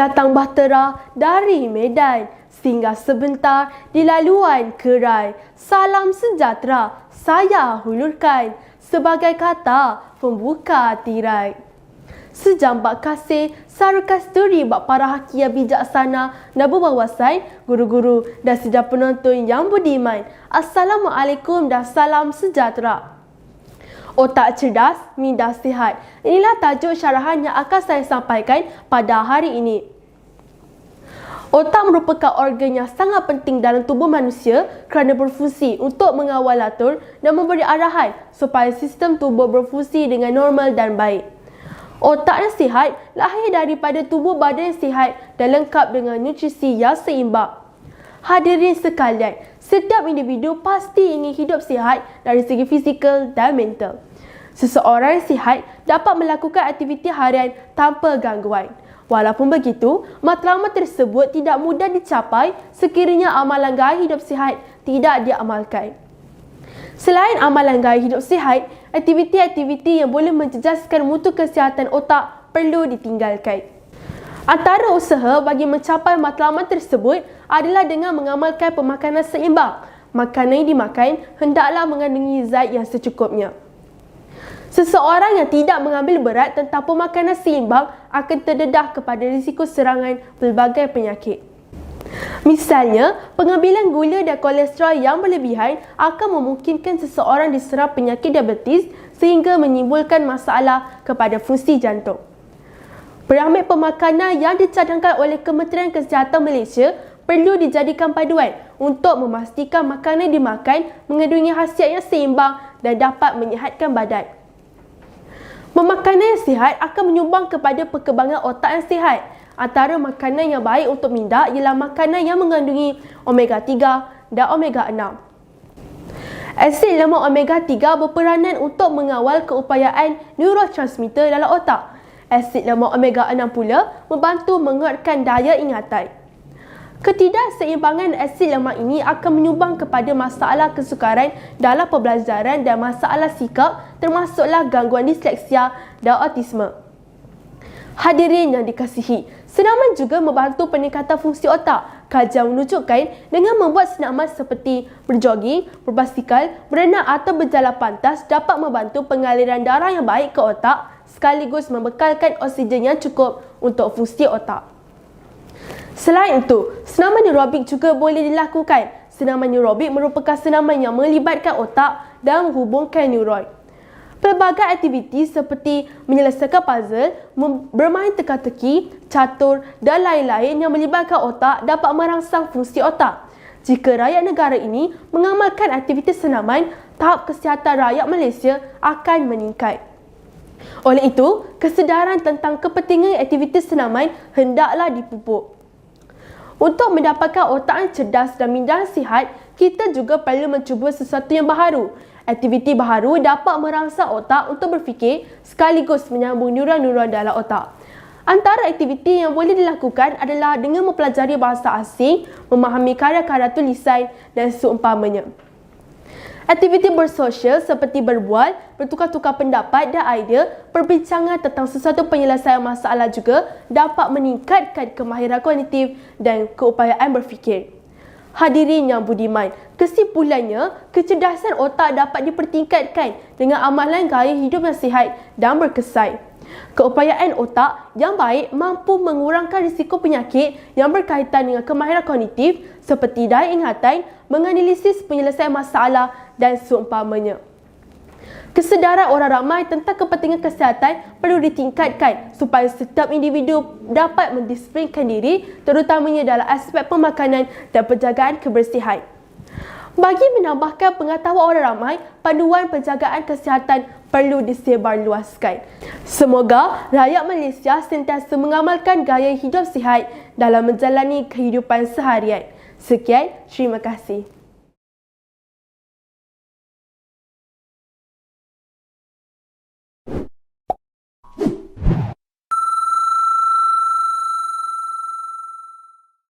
Datang bahtera dari Medan, singgah sebentar di laluan Kerai. Salam sejahtera saya hulurkan sebagai kata pembuka tirai. Sejambak kasih, Sarul Kasturi bak para hakia bijaksana dan berwawasan, guru-guru dan sejak penonton yang budiman. Assalamualaikum dan salam sejahtera. Otak cerdas, minda sihat. Inilah tajuk syarahan yang akan saya sampaikan pada hari ini. Otak merupakan organ yang sangat penting dalam tubuh manusia kerana berfungsi untuk mengawal atur dan memberi arahan supaya sistem tubuh berfungsi dengan normal dan baik. Otak yang sihat lahir daripada tubuh badan yang sihat dan lengkap dengan nutrisi yang seimbang. Hadirin sekalian, setiap individu pasti ingin hidup sihat dari segi fizikal dan mental. Seseorang yang sihat dapat melakukan aktiviti harian tanpa gangguan. Walaupun begitu, matlamat tersebut tidak mudah dicapai sekiranya amalan gaya hidup sihat tidak diamalkan. Selain amalan gaya hidup sihat, aktiviti-aktiviti yang boleh menjejaskan mutu kesihatan otak perlu ditinggalkan. Antara usaha bagi mencapai matlamat tersebut adalah dengan mengamalkan pemakanan seimbang. Makanan yang dimakan hendaklah mengandungi zat yang secukupnya. Seseorang yang tidak mengambil berat tentang pemakanan seimbang akan terdedah kepada risiko serangan pelbagai penyakit. Misalnya, pengambilan gula dan kolesterol yang berlebihan akan memungkinkan seseorang diserang penyakit diabetes sehingga menimbulkan masalah kepada fungsi jantung. Piramid pemakanan yang dicadangkan oleh Kementerian Kesihatan Malaysia perlu dijadikan paduan untuk memastikan makanan yang dimakan mengandungi khasiat yang seimbang dan dapat menyihatkan badan. Memakanan yang sihat akan menyumbang kepada perkembangan otak yang sihat. Antara makanan yang baik untuk minda ialah makanan yang mengandungi omega 3 dan omega 6. Asid lemak omega 3 berperanan untuk mengawal keupayaan neurotransmitter dalam otak. Asid lemak omega 6 pula membantu menguatkan daya ingatan. Ketidakseimbangan asid lemak ini akan menyumbang kepada masalah kesukaran dalam pembelajaran dan masalah sikap termasuklah gangguan disleksia dan autisme. Hadirin yang dikasihi, senaman juga membantu peningkatan fungsi otak. Kajian menunjukkan dengan membuat senaman seperti berjoging, berbasikal, berenang atau berjalan pantas dapat membantu pengaliran darah yang baik ke otak sekaligus membekalkan oksigen yang cukup untuk fungsi otak. Selain itu, senaman aerobik juga boleh dilakukan. Senaman aerobik merupakan senaman yang melibatkan otak dan menghubungkan neuron. Pelbagai aktiviti seperti menyelesaikan puzzle, bermain teka-teki, catur dan lain-lain yang melibatkan otak dapat merangsang fungsi otak. Jika rakyat negara ini mengamalkan aktiviti senaman, tahap kesihatan rakyat Malaysia akan meningkat. Oleh itu, kesedaran tentang kepentingan aktiviti senaman hendaklah dipupuk. Untuk mendapatkan otak yang cerdas dan minda yang sihat, kita juga perlu mencuba sesuatu yang baharu. Aktiviti baharu dapat merangsang otak untuk berfikir sekaligus menyambung neuron-neuron dalam otak. Antara aktiviti yang boleh dilakukan adalah dengan mempelajari bahasa asing, memahami karya-karya tulisan dan seumpamanya. Aktiviti bersosial seperti berbual, bertukar-tukar pendapat dan idea, perbincangan tentang sesuatu penyelesaian masalah juga dapat meningkatkan kemahiran kognitif dan keupayaan berfikir. Hadirin yang budiman, kesimpulannya, kecerdasan otak dapat dipertingkatkan dengan amalan gaya hidup yang sihat dan berkesan. Keupayaan otak yang baik mampu mengurangkan risiko penyakit yang berkaitan dengan kemahiran kognitif seperti daya ingatan, menganalisis penyelesaian masalah dan seumpamanya. Kesedaran orang ramai tentang kepentingan kesihatan perlu ditingkatkan supaya setiap individu dapat mendisiplinkan diri terutamanya dalam aspek pemakanan dan penjagaan kebersihan. Bagi menambahkan pengetahuan orang ramai, panduan penjagaan kesihatan perlu disebarluaskan. Semoga rakyat Malaysia sentiasa mengamalkan gaya hidup sihat dalam menjalani kehidupan seharian. Sekian, terima kasih.